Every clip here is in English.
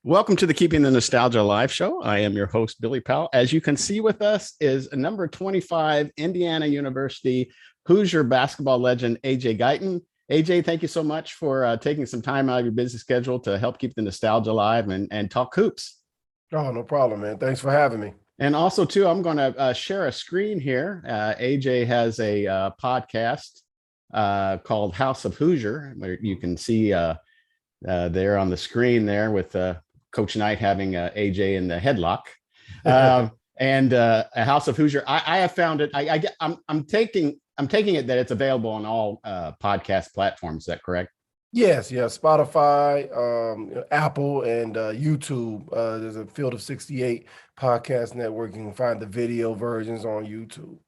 Welcome to the Keeping the Nostalgia Live show. I am your host, Billy Powell. As you can see with us is number 25, Indiana University Hoosier basketball legend, AJ Guyton. AJ, thank you so much for taking some time out of your busy schedule to help keep the nostalgia alive and talk hoops. Oh, no problem, man. Thanks for having me. And also, too, I'm going to share a screen here. AJ has a podcast called House of Hoosier, where you can see there on the screen there with Coach Knight having AJ in the headlock, and a House of Hoosier. I have found it. I'm taking it that it's available on all podcast platforms. Is that correct? Yes, Spotify, Apple, and YouTube. There's a Field of 68 podcast network. You can find the video versions on YouTube.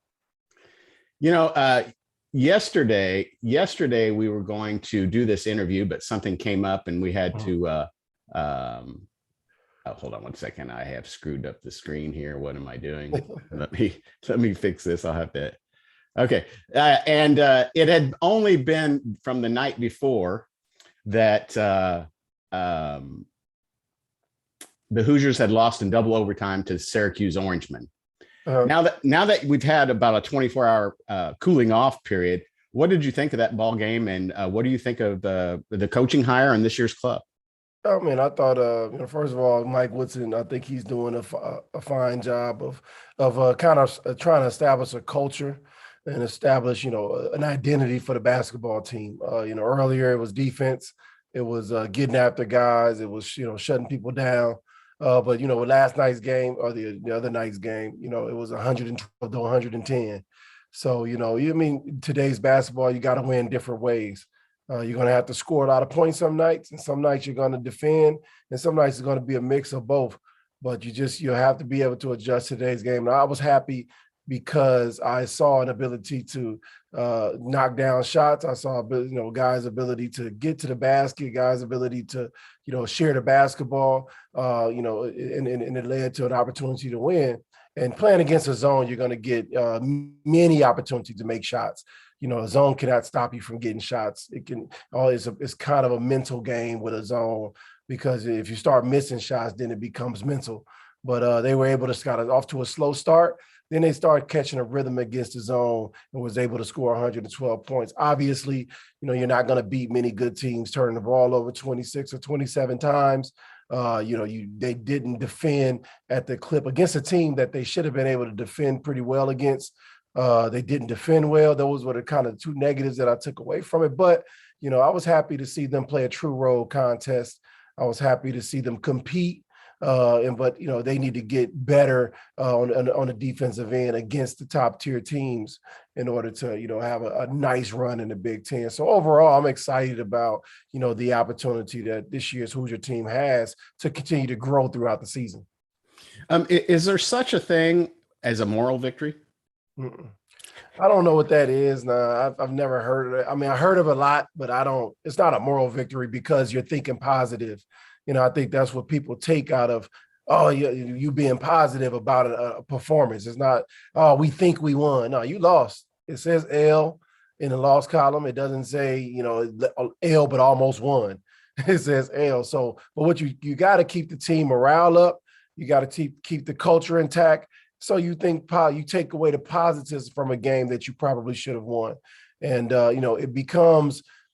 You know, yesterday we were going to do this interview, but something came up and we had to. Hold on one second. I have screwed up the screen here. What am I doing? let me fix this. I'll have to. Okay, and it had only been from the night before that the Hoosiers had lost in double overtime to Syracuse Orangemen. Now that we've had about a 24-hour cooling off period, what did you think of that ball game, and what do you think of the coaching hire in this year's club? Oh man, I thought first of all, Mike Woodson, I think he's doing a fine job of kind of trying to establish a culture and establish an identity for the basketball team. Earlier it was defense, it was getting after guys, it was shutting people down. But with last night's game or the other night's game, it was 112 to 110. So today's basketball, you got to win different ways. You're going to have to score a lot of points some nights, and some nights you're going to defend, and some nights it's going to be a mix of both. But you have to be able to adjust to today's game. And I was happy because I saw an ability to knock down shots. I saw guys' ability to get to the basket, guys' ability to share the basketball. And it led to an opportunity to win. And playing against a zone, you're going to get many opportunities to make shots. A zone cannot stop you from getting shots. It's kind of a mental game with a zone, because if you start missing shots, then it becomes mental. But they were able to start off to a slow start. Then they started catching a rhythm against the zone and was able to score 112 points. Obviously, you're not going to beat many good teams turning the ball over 26 or 27 times. They didn't defend at the clip against a team that they should have been able to defend pretty well against. They didn't defend well. Those were the kind of two negatives that I took away from it. But, I was happy to see them play a true role contest. I was happy to see them compete. But they need to get better on the defensive end against the top tier teams in order to, have a nice run in the Big Ten. So overall, I'm excited about, the opportunity that this year's Hoosier team has to continue to grow throughout the season. Is there such a thing as a moral victory? I don't know what that is. No, I've never heard of it. I mean, I heard of it a lot, but it's not a moral victory because you're thinking positive. I think that's what people take out of, you being positive about a performance. It's not, we think we won. No, you lost. It says L in the loss column. It doesn't say, L, but almost won. It says L. So, but what you got to keep the team morale up. You got to keep the culture intact. So you take away the positives from a game that you probably should have won. And,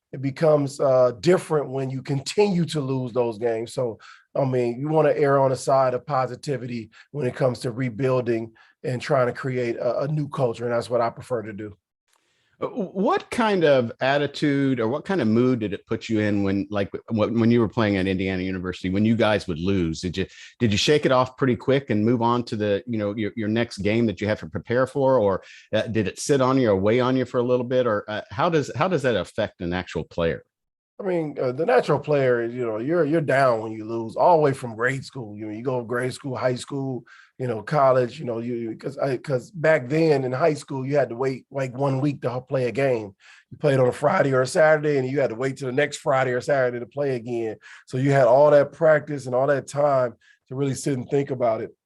it becomes different when you continue to lose those games. So, you want to err on the side of positivity when it comes to rebuilding and trying to create a new culture. And that's what I prefer to do. What kind of attitude or what kind of mood did it put you in when you were playing at Indiana University, when you guys would lose? Did you shake it off pretty quick and move on to the, your next game that you have to prepare for, or did it sit on you or weigh on you for a little bit, or how does that affect an actual player? I mean, the natural player is, you're down when you lose all the way from grade school. You go grade school, high school, college, because back then in high school, you had to wait like 1 week to play a game. You played on a Friday or a Saturday, and you had to wait till the next Friday or Saturday to play again. So you had all that practice and all that time to really sit and think about it.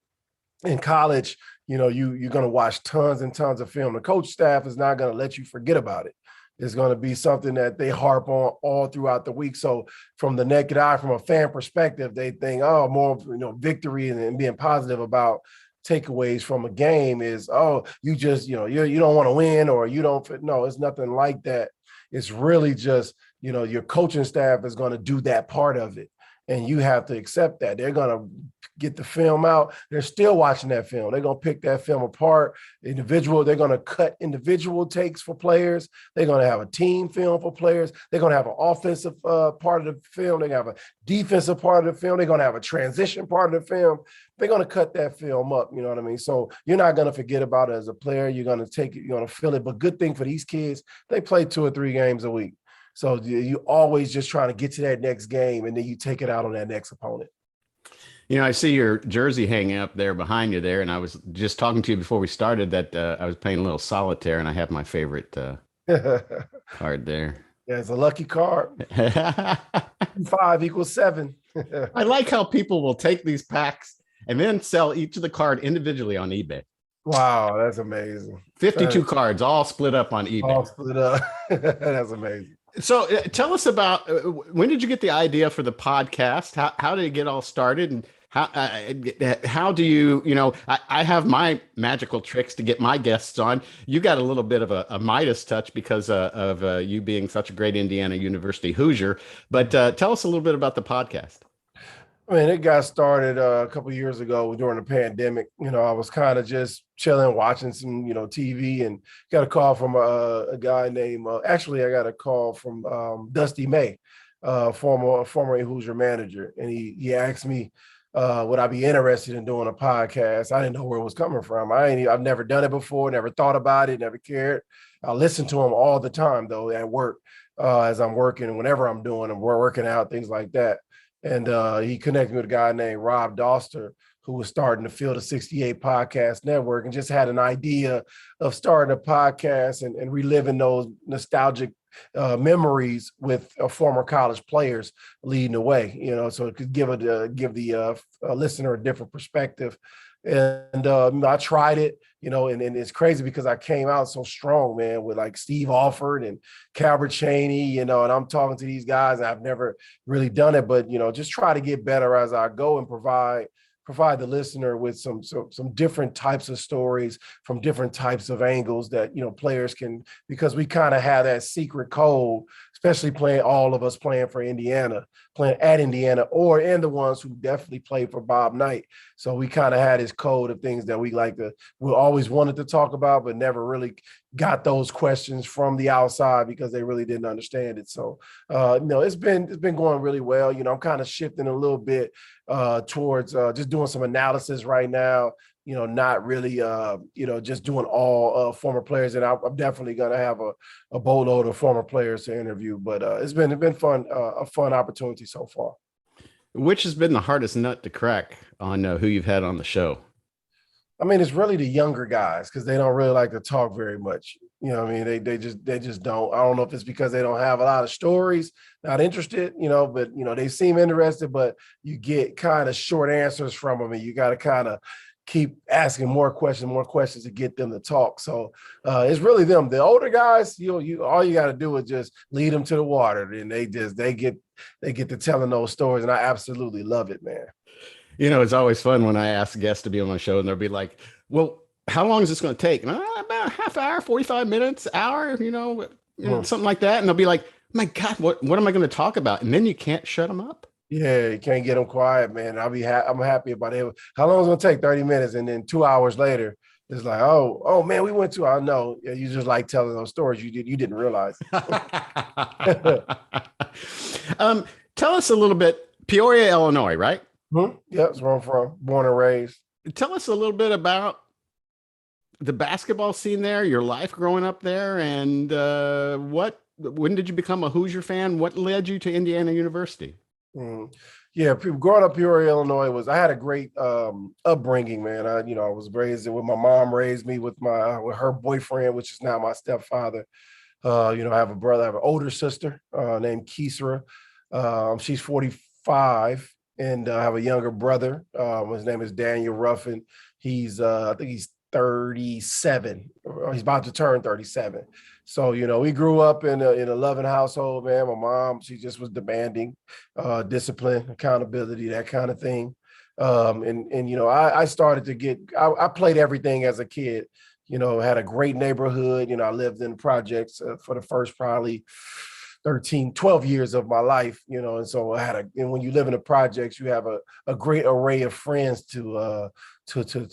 In college, you're going to watch tons and tons of film. The coach staff is not going to let you forget about it. is going to be something that they harp on all throughout the week. So from the naked eye, from a fan perspective, they think, oh, more, victory and being positive about takeaways from a game is, oh, you just, you don't want to win, or you don't. No, it's nothing like that. It's really just, your coaching staff is going to do that part of it. And you have to accept that. They're going to get the film out. They're still watching that film. They're going to pick that film apart. They're going to cut individual takes for players. They're going to have a team film for players. They're going to have an offensive part of the film. They're going to have a defensive part of the film. They're going to have a transition part of the film. They're going to cut that film up. You know what I mean? So you're not going to forget about it as a player. You're going to take it. You're going to feel it. But good thing for these kids, they play 2 or 3 games a week. So you always just trying to get to that next game, and then you take it out on that next opponent. I see your jersey hanging up there behind you there, and I was just talking to you before we started that I was playing a little solitaire, and I have my favorite card there. Yeah, it's a lucky card. 5 equals 7. I like how people will take these packs and then sell each of the card individually on eBay. Wow, that's amazing. 52 cards all split up on eBay. All split up. That's amazing. So tell us about when did you get the idea for the podcast? How did it get all started? And how do you, I have my magical tricks to get my guests on. You got a little bit of a Midas touch because of you being such a great Indiana University Hoosier. But tell us a little bit about the podcast. I mean, it got started a couple of years ago during the pandemic. I was kind of just chilling, watching some, TV, and got a call from a guy named, actually, I got a call from Dusty May, former Hoosier manager. And he asked me, would I be interested in doing a podcast? I didn't know where it was coming from. I've never done it before, never thought about it, never cared. I listen to him all the time, though, at work, as I'm working, whenever I'm doing, we're working out, things like that. And he connected me with a guy named Rob Doster, who was starting the Field of 68 podcast network, and just had an idea of starting a podcast and reliving those nostalgic memories with former college players leading the way, so it could give the listener a different perspective. And I tried it, and it's crazy because I came out so strong, man, with like Steve Alford and Calbert Cheney, and I'm talking to these guys, and I've never really done it, but, just try to get better as I go and provide the listener with some different types of stories from different types of angles that, players can, because we kind of have that secret code, especially all of us playing for Indiana, playing at Indiana, and the ones who definitely played for Bob Knight. So we kind of had this code of things that we always wanted to talk about, but never really got those questions from the outside because they really didn't understand it. So, it's been going really well. I'm kind of shifting a little bit towards just doing some analysis right now, not really, just doing all former players. And I'm definitely going to have a boatload of former players to interview, but it's been fun, a fun opportunity so far. Which has been the hardest nut to crack on who you've had on the show? I mean, it's really the younger guys because they don't really like to talk very much. I mean, they just don't. I don't know if it's because they don't have a lot of stories, not interested, but, they seem interested, but you get kind of short answers from them, and you got to kind of keep asking more questions to get them to talk. So it's really them. The older guys, you all you got to do is just lead them to the water, and they get to telling those stories, and I absolutely love it, man. It's always fun when I ask guests to be on my show and they'll be like, well, how long is this going to take? And about a half hour, 45 minutes, hour, something like that. And they'll be like, my God, what am I going to talk about? And then you can't shut them up. Yeah, you can't get them quiet, man. I'm happy about it. How long is it going to take? 30 minutes. And then 2 hours later, it's like, oh man, we went to, I know. Yeah, you just like telling those stories you didn't realize. Tell us a little bit, Peoria, Illinois, right? Yeah, that's where I'm from, born and raised. Tell us a little bit about the basketball scene there, your life growing up there, and when did you become a Hoosier fan? What led you to Indiana University? Yeah, growing up Peoria, Illinois I had a great upbringing, man. I was raised with my mom raised me with her boyfriend, which is now my stepfather. I have a brother, I have an older sister named Kisra. She's 45. And I have a younger brother. His name is Daniel Ruffin. I think he's 37, or he's about to turn 37. So, we grew up in a loving household, man. My mom, she just was demanding discipline, accountability, that kind of thing. I started to I played everything as a kid, had a great neighborhood. I lived in projects for the first probably 13, 12 years of my life, and so and when you live in the projects, you have a great array of friends to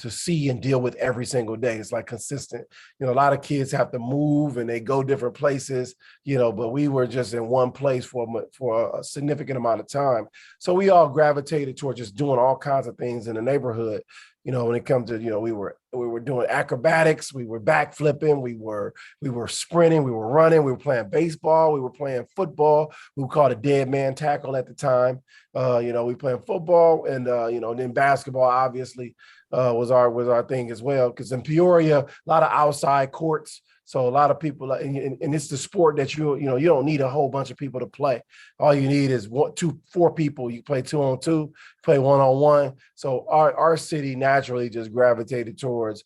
see and deal with every single day. It's like consistent. A lot of kids have to move and they go different places, but we were just in one place for a significant amount of time. So we all gravitated toward just doing all kinds of things in the neighborhood. When it comes to, we were doing acrobatics, we were backflipping, we were sprinting, we were running, we were playing baseball, we were playing football. We would call it a dead man tackle at the time. We playing football and then basketball obviously was our thing as well. Because in Peoria, a lot of outside courts. So a lot of people, and it's the sport that you don't need a whole bunch of people to play. All you need is 4 people. You play 2-on-2, play 1-on-1. So our city naturally just gravitated towards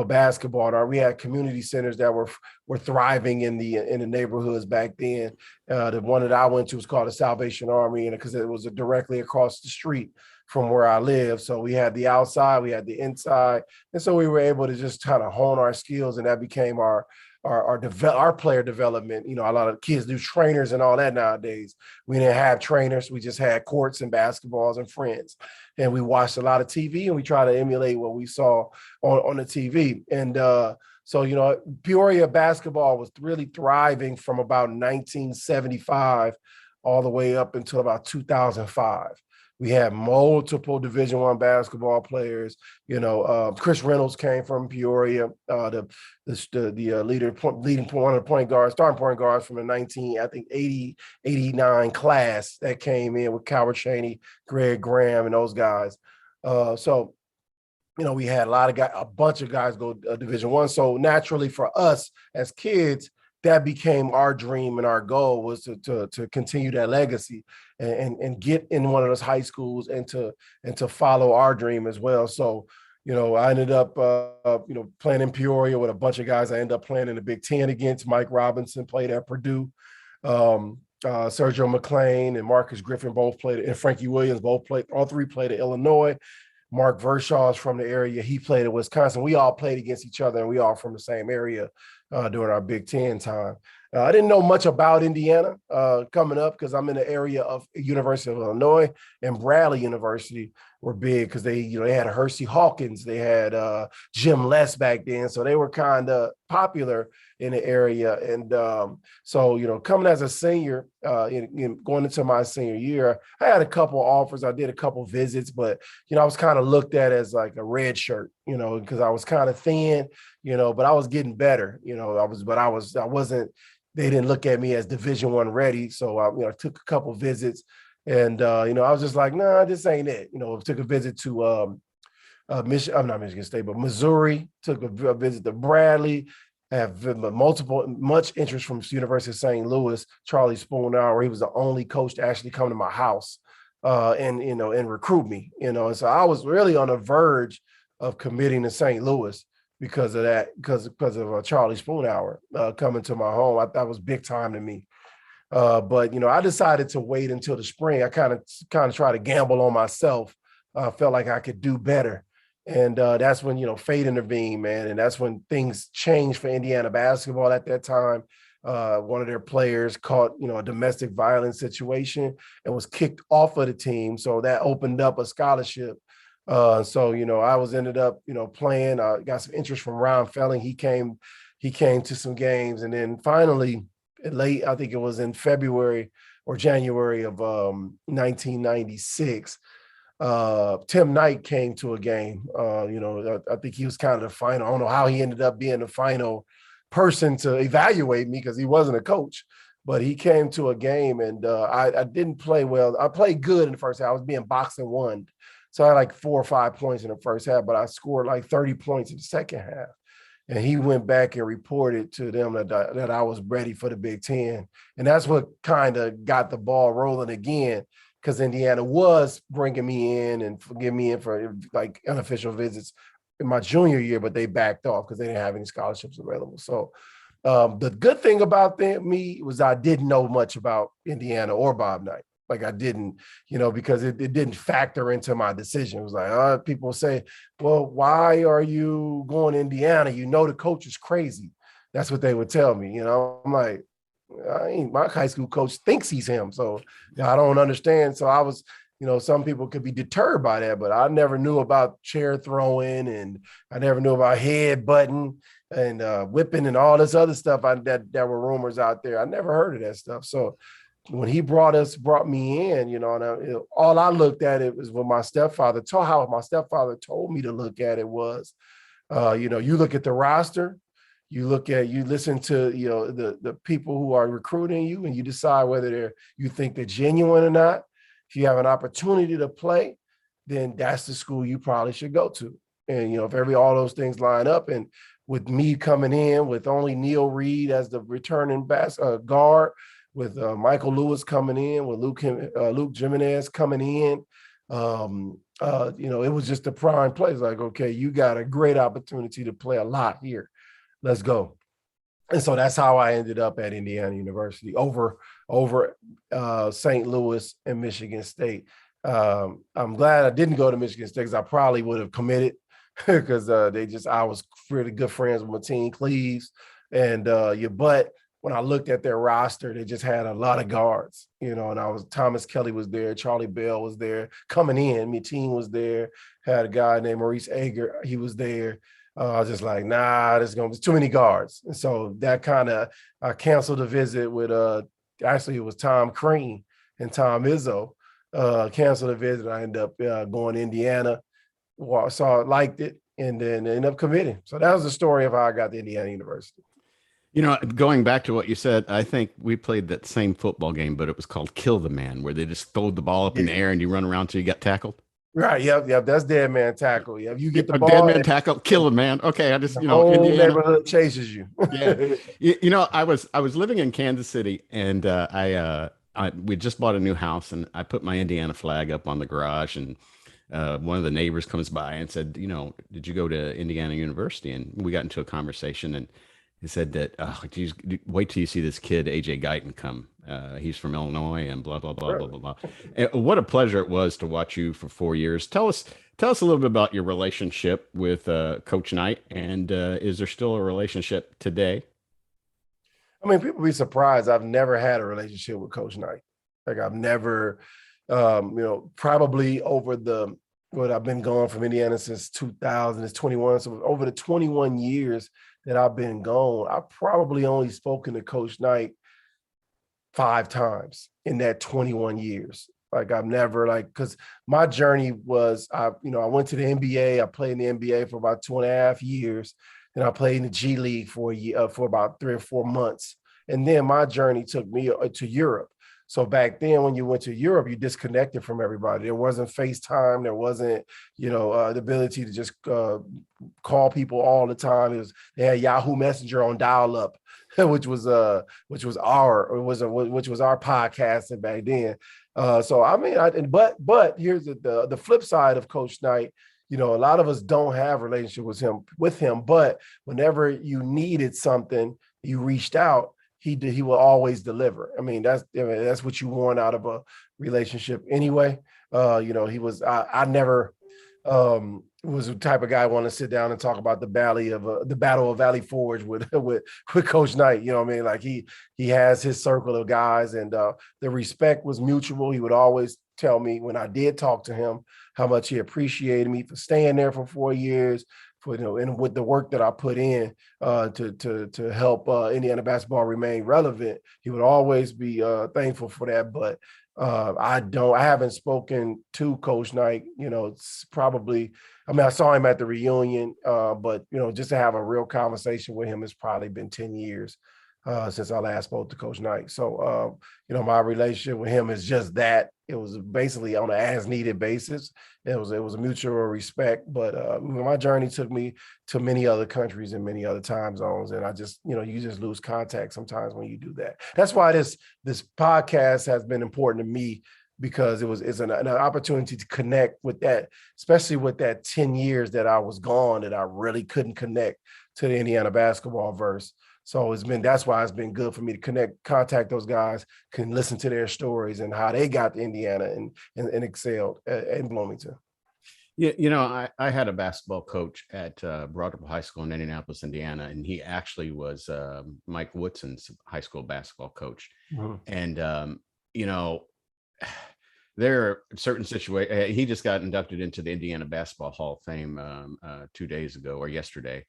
basketball. We had community centers that were thriving in the neighborhoods back then. The one that I went to was called the Salvation Army, and because it was directly across the street from where I live. So we had the outside, we had the inside, and so we were able to just kind of hone our skills, and that became our player development. A lot of kids do trainers and all that nowadays. We didn't have trainers. We just had courts and basketballs and friends. And we watched a lot of TV and we try to emulate what we saw on the TV. And so, Peoria basketball was really thriving from about 1975 all the way up until about 2005. We had multiple Division I basketball players. Chris Reynolds came from Peoria, the leading one of the point guards, starting point guards from the 89 class that came in with Coward Chaney, Greg Graham, and those guys. We had a bunch of guys go Division I. So naturally for us as kids, that became our dream and our goal was to continue that legacy and get in one of those high schools and to follow our dream as well. So, I ended up, playing in Peoria with a bunch of guys. I ended up playing in the Big Ten against Mike Robinson, played at Purdue. Sergio McClain and Marcus Griffin both played, and Frankie Williams both played. All 3 played at Illinois. Mark Vershaw's from the area. He played at Wisconsin. We all played against each other, and we all from the same area during our Big Ten time. I didn't know much about Indiana coming up because I'm in the area of University of Illinois, and Bradley University were big because they had Hersey Hawkins, they had Jim Les back then, so they were kind of popular in the area. And so coming as a senior, going into my senior year, I had a couple offers. I did a couple visits, but I was kind of looked at as like a red shirt, because I was kind of thin, but I was getting better, I wasn't. They didn't look at me as Division I ready. So I took a couple visits, and I was just like, nah, this ain't it. Took a visit to I'm not Michigan State, but Missouri. Took a visit to Bradley. Have much interest from University of St. Louis. Charlie Spoonhour, he was the only coach to actually come to my house and recruit me. And so I was really on the verge of committing to St. Louis because of that, because of Charlie Spoonhour coming to my home. That was big time to me. But I decided to wait until the spring. I kind of tried to gamble on myself. Felt like I could do better. And that's when, fate intervened, man. And that's when things changed for Indiana basketball at that time. One of their players caught, a domestic violence situation and was kicked off of the team. So that opened up a scholarship. So I ended up, playing. Got some interest from Ron Felling. He came to some games. And then finally, late, I think it was in February or January of 1996, Tim Knight came to a game. I think he was kind of the final. I don't know how he ended up being the final person to evaluate me because he wasn't a coach, but he came to a game and I didn't play well. I played good in the first half. I was being boxed and won. So I had like 4 or 5 points in the first half, but I scored like 30 points in the second half. And he went back and reported to them that I was ready for the Big Ten. And that's what kind of got the ball rolling again, because Indiana was bringing me in and getting me in for like unofficial visits in my junior year, but they backed off because they didn't have any scholarships available. So the good thing about me was I didn't know much about Indiana or Bob Knight. Like I didn't, because it didn't factor into my decision. It was like, people say, well, why are you going to Indiana? The coach is crazy. That's what they would tell me. I'm like, my high school coach thinks he's him. So I don't understand. So I was, some people could be deterred by that, but I never knew about chair throwing, and I never knew about head butting and whipping and all this other stuff that were rumors out there. I never heard of that stuff. So when he brought me in, and all I looked at it was what my stepfather how my stepfather told me to look at it was, you look at the roster, you listen to, the people who are recruiting you, and you decide whether you think they're genuine or not. If you have an opportunity to play, then that's the school you probably should go to. And, if all those things line up, and with me coming in with only Neil Reed as the returning guard, with Michael Lewis coming in, with Luke Jimenez coming in, it was just a prime place. Like, okay, you got a great opportunity to play a lot here. Let's go. And so that's how I ended up at Indiana University over St. Louis and Michigan State. I'm glad I didn't go to Michigan State because I probably would have committed because I was really good friends with Mateen Cleaves. And but when I looked at their roster, they just had a lot of guards, and Thomas Kelly was there, Charlie Bell was there coming in, Mateen was there, had a guy named Maurice Ager, he was there. I was just like, nah, there's going to be too many guards. And so that I canceled a visit with, actually it was Tom Crean and Tom Izzo, canceled a visit. I ended up going to Indiana, saw it, liked it, and then ended up committing. So that was the story of how I got to Indiana University. Going back to what you said, I think we played that same football game, but it was called Kill the Man, where they just throwed the ball up in the air and you run around till you got tackled. Right. Yep. That's dead man tackle. Yep. You get the ball. Dead man tackle, kill a man. Okay. I just, the whole Indiana neighborhood chases you. Yeah. I was living in Kansas City, and we just bought a new house, and I put my Indiana flag up on the garage, and one of the neighbors comes by and said, did you go to Indiana University? And we got into a conversation, and he said that, geez, wait till you see this kid, AJ Guyton, come. He's from Illinois, and blah, blah, blah, blah, blah, blah. And what a pleasure it was to watch you for 4 years. Tell us a little bit about your relationship with Coach Knight, and is there still a relationship today? I mean, people be surprised. I've never had a relationship with Coach Knight. Like I've never, probably over I've been gone from Indiana since 2000, it's 21. So over the 21 years that I've been gone, I've probably only spoken to Coach Knight 5 times in that 21 years. Like I've never because my journey was, I went to the NBA. I played in the NBA for about 2.5 years. Then I played in the G League for a year, for about 3 or 4 months. And then my journey took me to Europe. So back then, when you went to Europe, you disconnected from everybody. There wasn't FaceTime. There wasn't, the ability to just call people all the time. They had Yahoo Messenger on dial-up, which was our podcast back then. So I mean, but here's the flip side of Coach Knight. A lot of us don't have a relationship with him. But whenever you needed something, you reached out. He will always deliver. I mean, that's what you want out of a relationship anyway. He was, I never was the type of guy I want to sit down and talk about the Battle of Valley Forge with Coach Knight. You know what I mean? Like he has his circle of guys, and the respect was mutual. He would always tell me when I did talk to him how much he appreciated me for staying there for 4 years, and with the work that I put in to help Indiana basketball remain relevant. He would always be thankful for that. But I haven't spoken to Coach Knight. It's probably, I saw him at the reunion, but just to have a real conversation with him, it's probably been 10 years since I last spoke to Coach Knight. So, my relationship with him is just that. It was basically on an as-needed basis. It was a mutual respect. But my journey took me to many other countries and many other time zones, and I just, you just lose contact sometimes when you do that. That's why this podcast has been important to me because it's an opportunity to connect with that, especially with that 10 years that I was gone, that I really couldn't connect to the Indiana basketball verse. So that's why it's been good for me to contact those guys, can listen to their stories and how they got to Indiana and excelled in Bloomington. Yeah, I had a basketball coach at Broadway High School in Indianapolis, Indiana, and he actually was Mike Woodson's high school basketball coach. Mm-hmm. And there are certain situations. He just got inducted into the Indiana Basketball Hall of Fame 2 days ago or yesterday,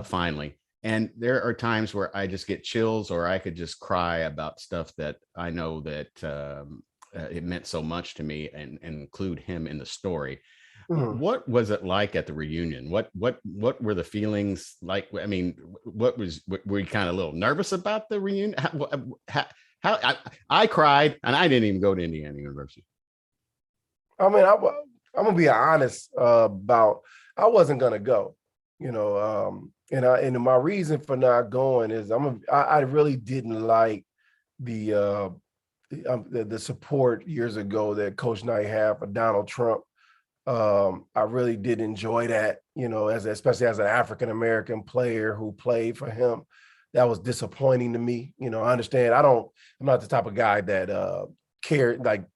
finally. And there are times where I just get chills, or I could just cry about stuff that I know that it meant so much to me, and include him in the story. Mm-hmm. What was it like at the reunion? What were the feelings like? I mean, were you kind of a little nervous about the reunion? How I cried, and I didn't even go to Indiana University. I mean, I'm gonna be honest about I wasn't gonna go, and my reason for not going is I really didn't like the support years ago that Coach Knight had for Donald Trump. I really did enjoy that, especially as an African-American player who played for him. That was disappointing to me. I understand. I'm not the type of guy that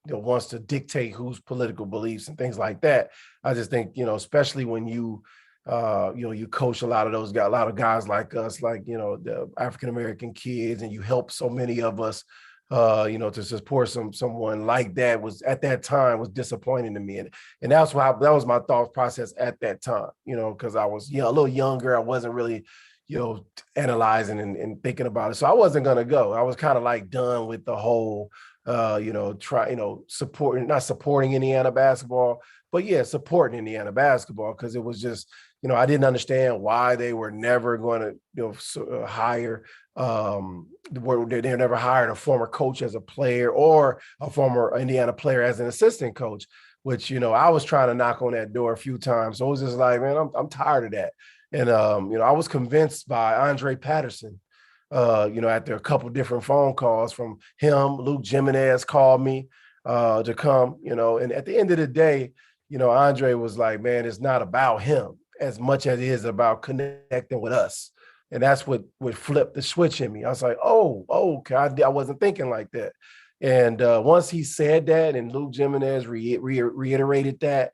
wants to dictate whose political beliefs and things like that. I just think, especially when you coach a lot of those guys, a lot of guys like us, the African-American kids, and you help so many of us, to support someone like that was at that time was disappointing to me. And that was my thought process at that time, because I was, a little younger. I wasn't really, analyzing and thinking about it. So I wasn't going to go. I was kind of like done with the whole, not supporting Indiana basketball, but yeah, supporting Indiana basketball, because it was just, I didn't understand why they were never going to, hire, they never hired a former coach as a player or a former Indiana player as an assistant coach, which, I was trying to knock on that door a few times. So it was just like, man, I'm tired of that. And, I was convinced by Andre Patterson, after a couple of different phone calls from him. Luke Jimenez called me to come, and at the end of the day, Andre was like, man, it's not about him as much as it is about connecting with us. And that's what flipped the switch in me. I was like, okay, I wasn't thinking like that. And once he said that and Luke Jimenez reiterated that,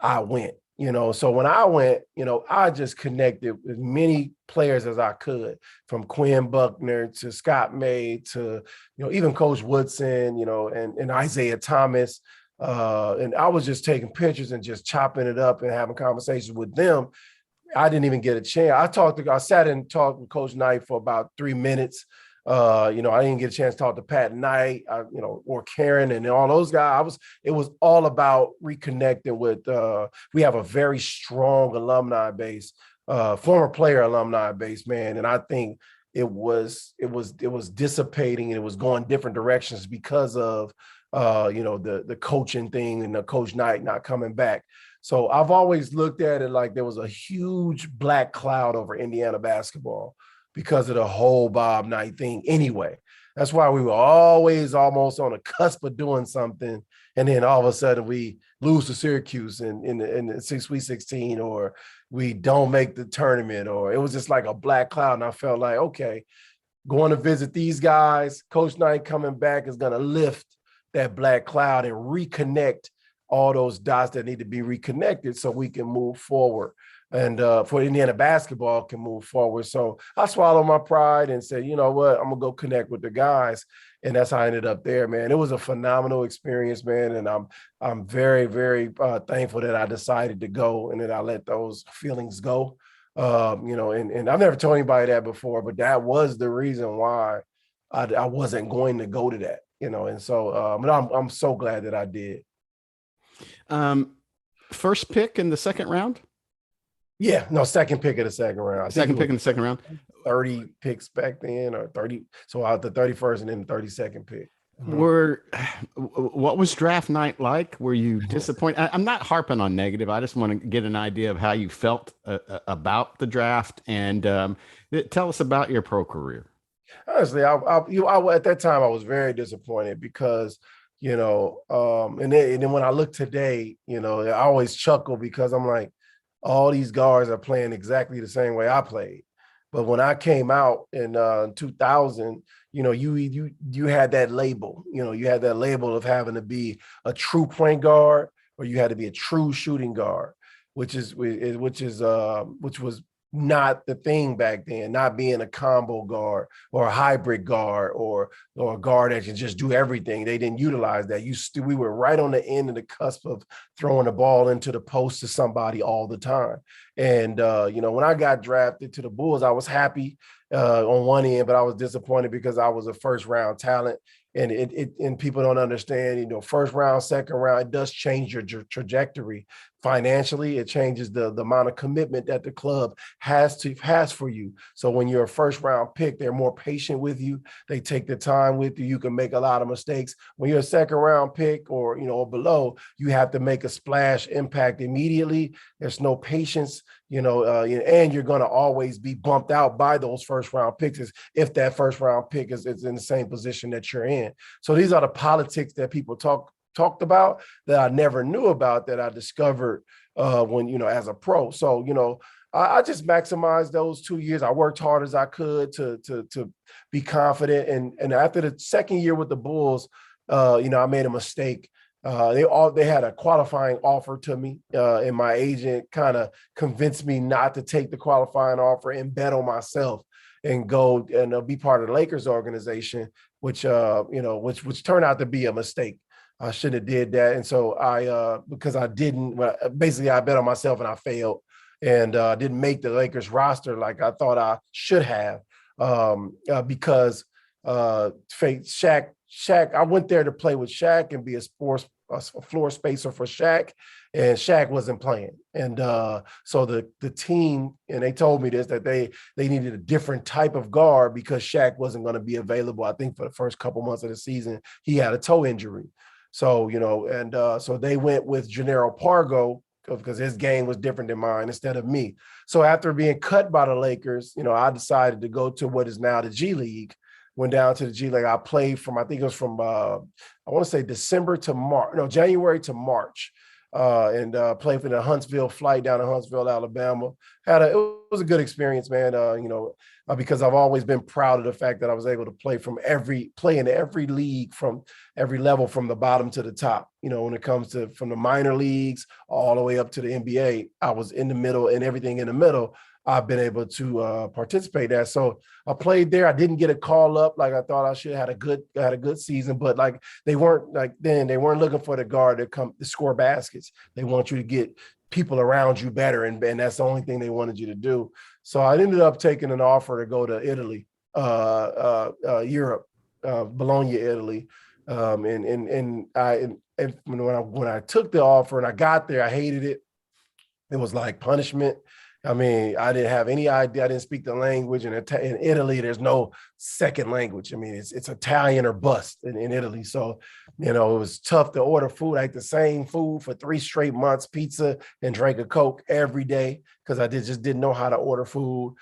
I went. So when I went, I just connected with many players as I could, from Quinn Buckner to Scott May to, even Coach Woodson, and Isaiah Thomas. And I was just taking pictures and just chopping it up and having conversations with them. I didn't even get a chance. I sat and talked with Coach Knight for about 3 minutes. I didn't get a chance to talk to Pat Knight, or Karen and all those guys. It was all about reconnecting with, we have a very strong alumni base, former player alumni base, man. And I think it was dissipating, and it was going different directions because of, the coaching thing and the Coach Knight not coming back. So I've always looked at it like there was a huge black cloud over Indiana basketball because of the whole Bob Knight thing anyway. That's why we were always almost on the cusp of doing something. And then all of a sudden we lose to Syracuse in the Sweet 16, or we don't make the tournament, or it was just like a black cloud. And I felt like, okay, going to visit these guys, Coach Knight coming back is going to lift that black cloud and reconnect all those dots that need to be reconnected so we can move forward. And for Indiana basketball can move forward. So I swallowed my pride and said, you know what, I'm going to go connect with the guys. And that's how I ended up there, man. It was a phenomenal experience, man. And I'm very, very thankful that I decided to go and that I let those feelings go. And I've never told anybody that before, but that was the reason why I wasn't going to go to that, And so but I'm so glad that I did. First pick in the second round? Yeah, no, second pick of the second round. Second pick in the second round. 30 picks back then, or 30. So out the 31st and then the 32nd pick. What was draft night like? Were you disappointed? I'm not harping on negative. I just want to get an idea of how you felt about the draft, and tell us about your pro career. Honestly, I at that time I was very disappointed because And then when I look today, I always chuckle because I'm like, all these guards are playing exactly the same way I played. But when I came out in 2000, you had that label. You had that label of having to be a true point guard, or you had to be a true shooting guard, which was not the thing back then. Not being a combo guard or a hybrid guard or a guard that can just do everything. They didn't utilize that. We were right on the end of the cusp of throwing the ball into the post to somebody all the time. And when I got drafted to the Bulls, I was happy on one end, but I was disappointed because I was a first round talent. And and people don't understand, first round, second round, it does change your trajectory financially. It changes the amount of commitment that the club has for you. So when you're a first round pick, they're more patient with you. They take the time with you. You can make a lot of mistakes. When you're a second round pick or below, you have to make a splash impact immediately. There's no patience, and you're going to always be bumped out by those first round picks if that first round pick is in the same position that you're in. So these are the politics that people talked about that I never knew about, that I discovered when, as a pro. So, I just maximized those 2 years. I worked hard as I could to be confident. And after the second year with the Bulls, I made a mistake. They had a qualifying offer to me, and my agent kind of convinced me not to take the qualifying offer and bet on myself and go and be part of the Lakers organization, which turned out to be a mistake. I shouldn't have did that. And so because I didn't, basically I bet on myself and I failed and didn't make the Lakers roster like I thought I should have because Shaq, I went there to play with Shaq and be a floor spacer for Shaq, and Shaq wasn't playing. And so the team, and they told me this, that they needed a different type of guard because Shaq wasn't going to be available. I think for the first couple months of the season, he had a toe injury. So, so they went with Gennaro Pargo because his game was different than mine instead of me. So after being cut by the Lakers, I decided to go to what is now the G League. Went down to the G League. I played I think it was from, I want to say January to March. And played for the Huntsville flight down to Huntsville, Alabama. It was a good experience, man. Because I've always been proud of the fact that I was able to play in every league from every level, from the bottom to the top. When it comes to from the minor leagues all the way up to the NBA, I was in the middle, and everything in the middle I've been able to participate at. So I played there. I didn't get a call up like I thought I should. Had a good season, but like they weren't looking for the guard to come to score baskets. They want you to get people around you better, and that's the only thing they wanted you to do. So I ended up taking an offer to go to Italy, Europe, Bologna, Italy. And when I took the offer and I got there, I hated it. It was like punishment. I mean, I didn't have any idea. I didn't speak the language. And in Italy, there's no second language. I mean, it's Italian or bust in Italy. So, it was tough to order food. I ate the same food for 3 straight months, pizza and drank a Coke every day because I just didn't know how to order food.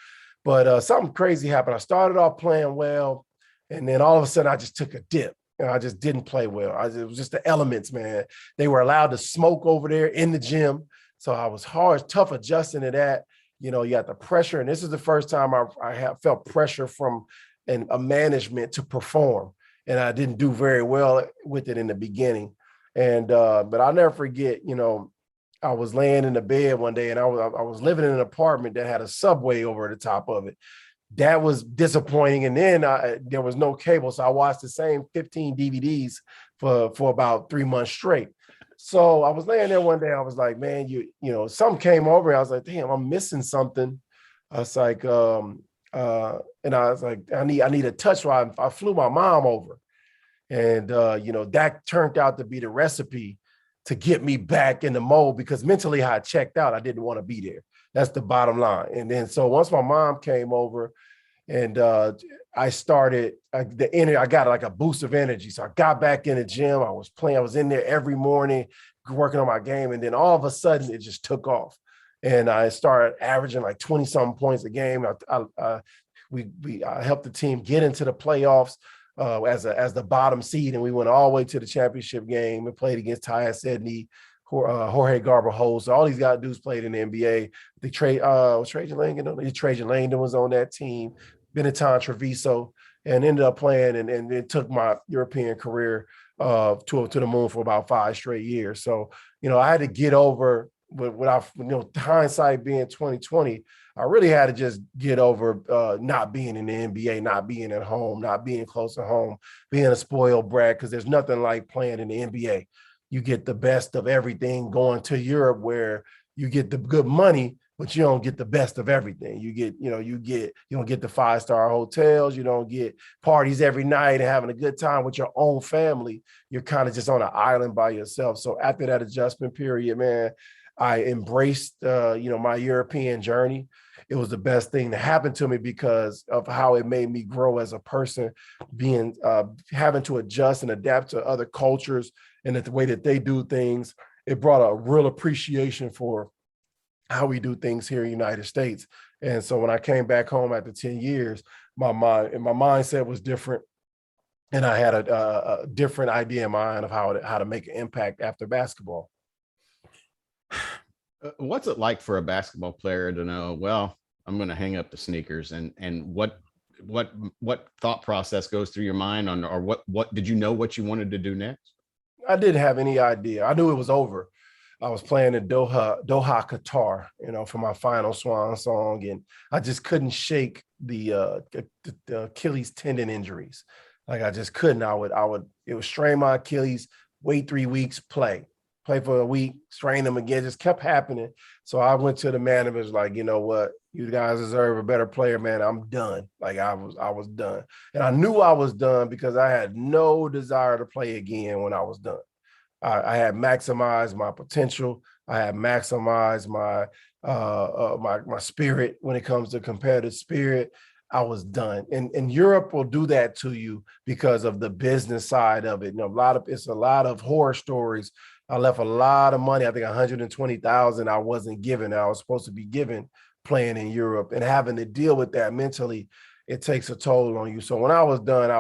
But something crazy happened. I started off playing well, and then all of a sudden I just took a dip. And I just didn't play well. It was just the elements, man. They were allowed to smoke over there in the gym. So I was tough adjusting to that. You got the pressure. And this is the first time I have felt pressure from a management to perform. And I didn't do very well with it in the beginning. And but I'll never forget, I was laying in the bed one day and I was living in an apartment that had a subway over the top of it. That was disappointing. And then there was no cable. So I watched the same 15 DVDs for about 3 months straight. So I was laying there one day. I was like, man, something came over. I was like, damn, I'm missing something. I was like, and I was like, I need a touch. So I flew my mom over, and that turned out to be the recipe to get me back in the mode, because mentally I checked out. I didn't want to be there. That's the bottom line. And then so once my mom came over, and I started I got like a boost of energy. So I got back in the gym. I was playing. I was in there every morning working on my game. And then all of a sudden it just took off. And I started averaging like 20 something points a game. I helped the team get into the playoffs as the bottom seed, and we went all the way to the championship game and played against Tyus Edney, Jorge Garber-Holz. All these dudes played in the NBA. The Trajan Langdon was on that team. Benetton Treviso, and ended up playing, and it took my European career to the moon for about 5 straight years. So, I had to get over, without, hindsight being 2020, I really had to just get over not being in the NBA, not being at home, not being close to home, being a spoiled brat, because there's nothing like playing in the NBA. You get the best of everything. Going to Europe, where you get the good money, but you don't get the best of everything. You don't get the 5-star hotels. You don't get parties every night and having a good time with your own family. You're kind of just on an island by yourself. So after that adjustment period, man, I embraced, my European journey. It was the best thing to happen to me because of how it made me grow as a person, having to adjust and adapt to other cultures and the way that they do things. It brought a real appreciation for how we do things here in the United States. And so when I came back home after 10 years, my mindset was different. And I had a different idea in mind of how to make an impact after basketball. What's it like for a basketball player to know, well, I'm going to hang up the sneakers, and what thought process goes through your mind on, or what did you know what you wanted to do next? I didn't have any idea. I knew it was over. I was playing in Doha, Qatar, for my final swan song, and I just couldn't shake the Achilles tendon injuries. Like, I just couldn't. It would strain my Achilles, wait 3 weeks, play for a week, strain them again. Just kept happening. So I went to the managers like, you know what, you guys deserve a better player, man. I'm done. Like, I was done. And I knew I was done because I had no desire to play again when I was done. I had maximized my potential. I had maximized my my spirit when it comes to competitive spirit. I was done. And Europe will do that to you because of the business side of it. It's a lot of horror stories. I left a lot of money. I think 120,000 I wasn't given. I was supposed to be given playing in Europe, and having to deal with that mentally, it takes a toll on you. So when I was done.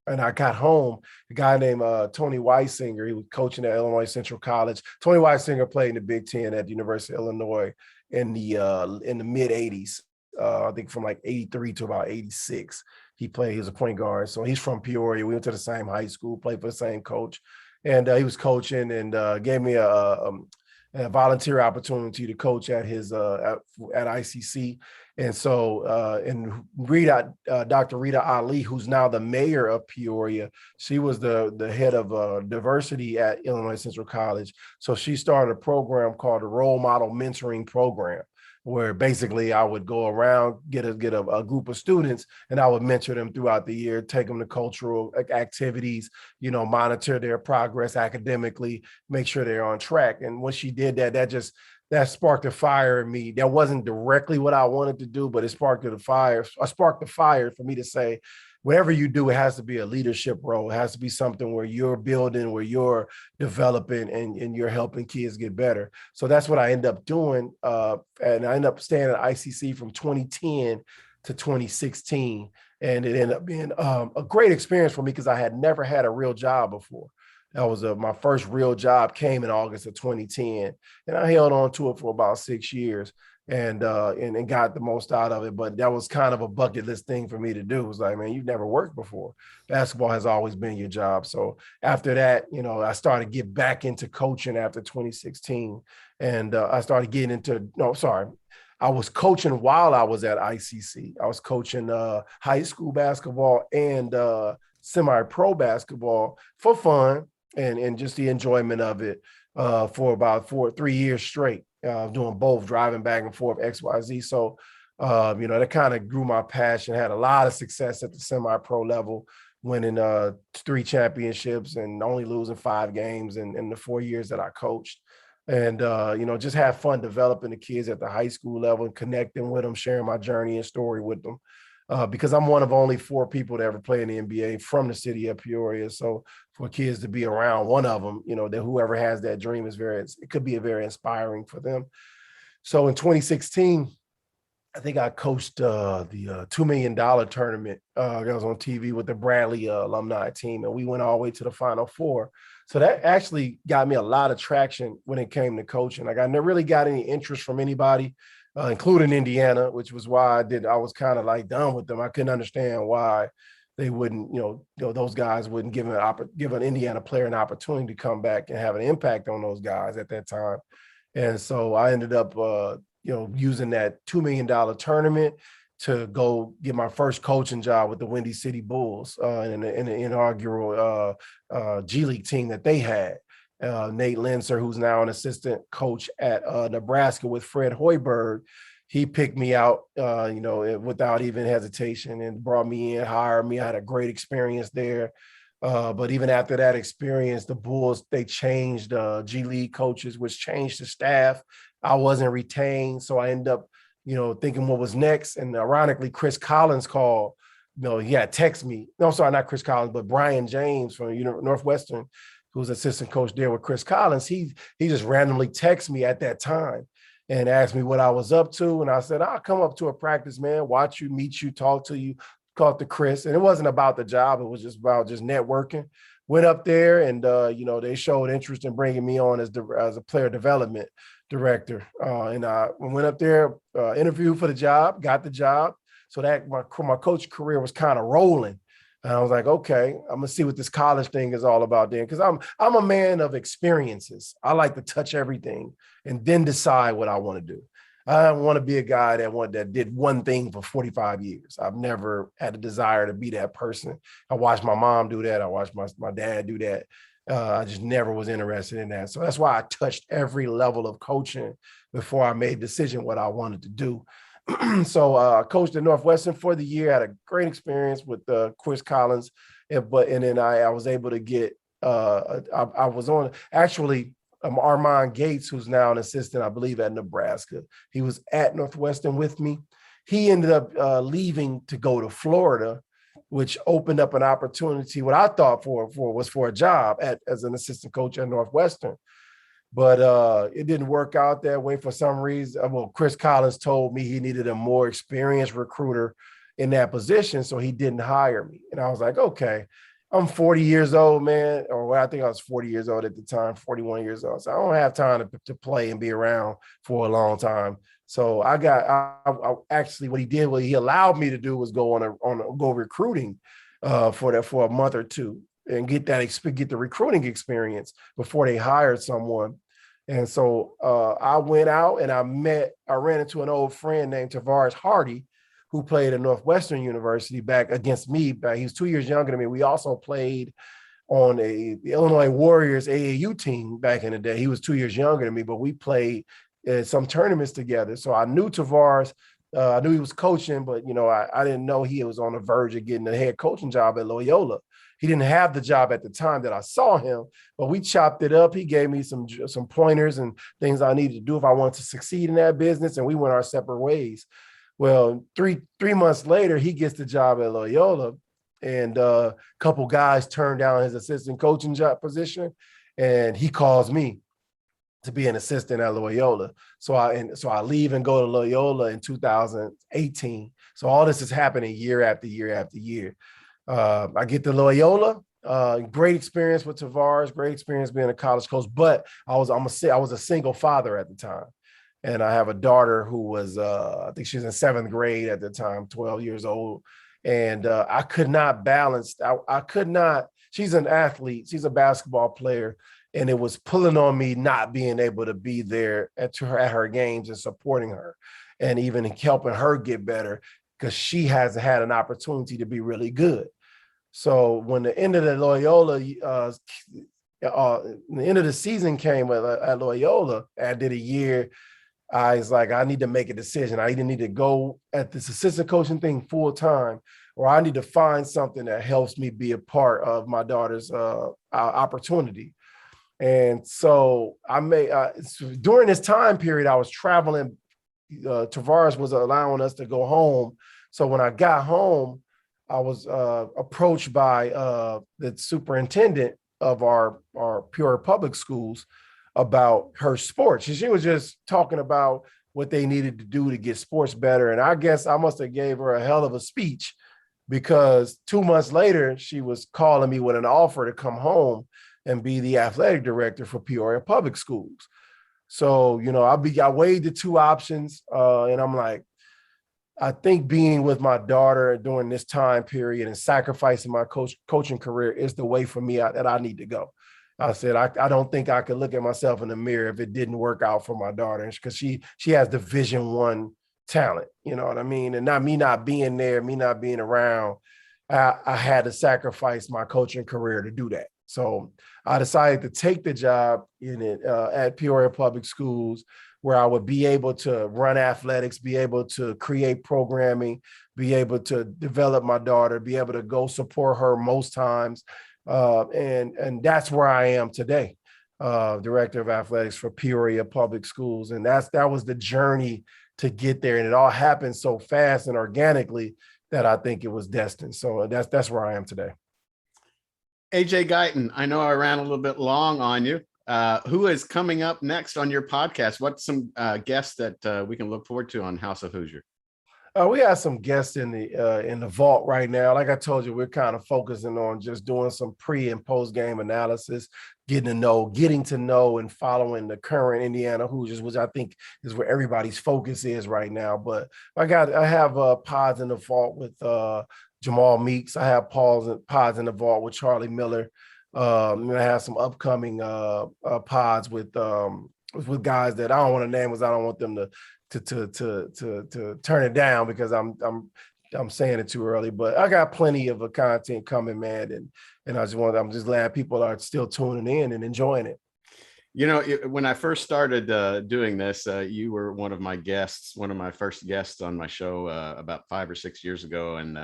And I got home, a guy named Tony Weisinger, he was coaching at Illinois Central College. Tony Weisinger played in the Big Ten at the University of Illinois in the mid 80s. I think from like 83 to about 86. He was a point guard. So he's from Peoria. We went to the same high school, played for the same coach. And he was coaching and gave me a volunteer opportunity to coach at his at ICC. And so, Dr. Rita Ali, who's now the mayor of Peoria, she was the head of diversity at Illinois Central College. So she started a program called the Role Model Mentoring Program, where basically I would go around, get a group of students, and I would mentor them throughout the year, take them to cultural activities, monitor their progress academically, make sure they're on track. And when she did that sparked a fire in me. That wasn't directly what I wanted to do, but it sparked the fire for me to say, whatever you do, it has to be a leadership role. It has to be something where you're building, where you're developing, and you're helping kids get better. So that's what I ended up doing. And I ended up staying at ICC from 2010 to 2016. And it ended up being a great experience for me because I had never had a real job before. That was my first real job, came in August of 2010. And I held on to it for about 6 years. And got the most out of it. But that was kind of a bucket list thing for me to do. It was like, man, you've never worked before. Basketball has always been your job. So after that, I started to get back into coaching after 2016. And I started getting into, I was coaching while I was at ICC. I was coaching high school basketball and semi-pro basketball for fun and just the enjoyment of it for about 3 years straight. Doing both, driving back and forth, XYZ. So, that kind of grew my passion. Had a lot of success at the semi-pro level, winning 3 championships and only losing 5 games in the 4 years that I coached. And, just have fun developing the kids at the high school level and connecting with them, sharing my journey and story with them. Because I'm one of only 4 people to ever play in the NBA from the city of Peoria. So for kids to be around one of them, that whoever has that dream it could be very inspiring for them. So in 2016, I think I coached the $2 million tournament that was on TV with the Bradley alumni team, and we went all the way to the Final Four. So that actually got me a lot of traction when it came to coaching. Like I never really got any interest from anybody, including Indiana, which was why I was kind of like done with them. I couldn't understand why they wouldn't, those guys wouldn't give an Indiana player an opportunity to come back and have an impact on those guys at that time. And so I ended up, using that $2 million tournament to go get my first coaching job with the Windy City Bulls in the inaugural G League team that they had. Nate Linzer, who's now an assistant coach at Nebraska with Fred Hoiberg, he picked me out, without even hesitation and brought me in, hired me. I had a great experience there. But even after that experience, the Bulls, they changed G League coaches, which changed the staff. I wasn't retained. So I ended up, thinking what was next. And ironically, Chris Collins called, he had text me. No, sorry, not Chris Collins, but Brian James from Northwestern, who's assistant coach there with Chris Collins. He just randomly texted me at that time and asked me what I was up to. And I said, I'll come up to a practice, man, watch you, meet you, talk to you, talk to Chris. And it wasn't about the job. It was just about just networking. Went up there and, they showed interest in bringing me on as a player development director. And I went up there, interviewed for the job, got the job. So that my coach career was kind of rolling. And I was like, okay, I'm gonna see what this college thing is all about then. Cause I'm a man of experiences. I like to touch everything and then decide what I want to do. I don't want to be a guy that did one thing for 45 years. I've never had a desire to be that person. I watched my mom do that. I watched my dad do that. I just never was interested in that. So that's why I touched every level of coaching before I made a decision what I wanted to do. So I coached at Northwestern for the year, had a great experience with Chris Collins. And then I was able to get, I was on, actually, Armand Gates, who's now an assistant, I believe, at Nebraska. He was at Northwestern with me. He ended up leaving to go to Florida, which opened up an opportunity. What I thought was for a job as an assistant coach at Northwestern. But it didn't work out that way for some reason. Well, Chris Collins told me he needed a more experienced recruiter in that position, so he didn't hire me. And I was like, okay. I'm 40 years old, man, or I think I was 40 years old at the time, 41 years old. So I don't have time to play and be around for a long time. So I actually, what he allowed me to do was go go recruiting for a month or two and get the recruiting experience before they hired someone. And so I went out and I ran into an old friend named Tavares Hardy, who played at Northwestern University back against me. He was 2 years younger than me. We also played on the Illinois Warriors AAU team back in the day. He was 2 years younger than me, but we played some tournaments together. So I knew Tavares. I knew he was coaching, but, I didn't know he was on the verge of getting a head coaching job at Loyola. He didn't have the job at the time that I saw him, but we chopped it up. He gave me some pointers and things I needed to do if I wanted to succeed in that business, and we went our separate ways. Well, three months later, he gets the job at Loyola, and a couple guys turned down his assistant coaching job position, and he calls me to be an assistant at Loyola. So I leave and go to Loyola in 2018. So all this is happening year after year after year. I get to Loyola. Great experience with Tavares. Great experience being a college coach, but I was a single father at the time. And I have a daughter who was, I think she was in 7th grade at the time, 12 years old. And I could not balance. I could not. She's an athlete. She's a basketball player. And it was pulling on me not being able to be there at her games and supporting her and even helping her get better because she hasn't had an opportunity to be really good. So when the end of the Loyola, the end of the season came at Loyola, I did a year. I was like, I need to make a decision. I either need to go at this assistant coaching thing full time, or I need to find something that helps me be a part of my daughter's opportunity. And so during this time period, I was traveling. Tavares was allowing us to go home. So when I got home, I was approached by the superintendent of our Peoria public schools about her sports. And she was just talking about what they needed to do to get sports better. And I guess I must have gave her a hell of a speech, because 2 months later, she was calling me with an offer to come home and be the athletic director for Peoria Public Schools. So, I weighed the two options, and I'm like, I think being with my daughter during this time period and sacrificing my coaching career is the way for me that I need to go. I said, I don't think I could look at myself in the mirror if it didn't work out for my daughter, because she has Division I talent, you know what I mean? And not being there, me not being around, I had to sacrifice my coaching career to do that. So I decided to take the job at Peoria Public Schools, where I would be able to run athletics, be able to create programming, be able to develop my daughter, be able to go support her most times. And that's where I am today, director of athletics for Peoria Public Schools. And that was the journey to get there. And it all happened so fast and organically that I think it was destined. So that's where I am today. AJ Guyton, I know I ran a little bit long on you. Who is coming up next on your podcast? What's some guests that we can look forward to on House of Hoosier? We have some guests in the vault right now. Like I told you, we're kind of focusing on just doing some pre and post game analysis, getting to know and following the current Indiana Hoosiers, which I think is where everybody's focus is right now. But I have pods in the vault with Jamal Meeks. I have pods in the vault with Charlie Miller. I have some upcoming pods with guys that I don't want to name, because I don't want them to turn it down, because I'm saying it too early. But I got plenty of content coming, man, and I'm just glad people are still tuning in and enjoying it. When I first started doing this, you were one of my first guests on my show about 5 or 6 years ago, and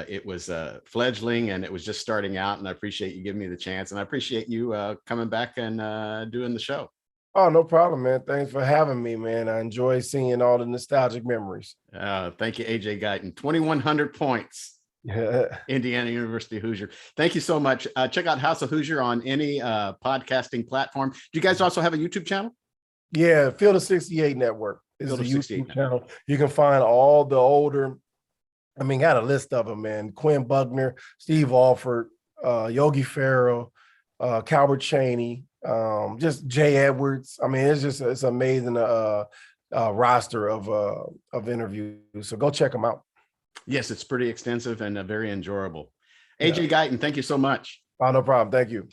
it was fledgling and it was just starting out. And I appreciate you giving me the chance, and I appreciate you coming back and doing the show. Oh, no problem, man. Thanks for having me, man. I enjoy seeing all the nostalgic memories. Thank you, AJ Guyton. 2,100 points. Indiana University Hoosier. Thank you so much. Check out House of Hoosier on any podcasting platform. Do you guys also have a YouTube channel? Yeah, Field of 68 Network is a YouTube channel. You can find all the older, got a list of them, man. Quinn Buckner, Steve Alford, Yogi Ferrell, Calbert Cheney, just Jay Edwards. It's amazing roster of interviews. So go check them out. Yes, it's pretty extensive and very enjoyable. AJ Guyton, thank you so much. Oh, no problem. Thank you.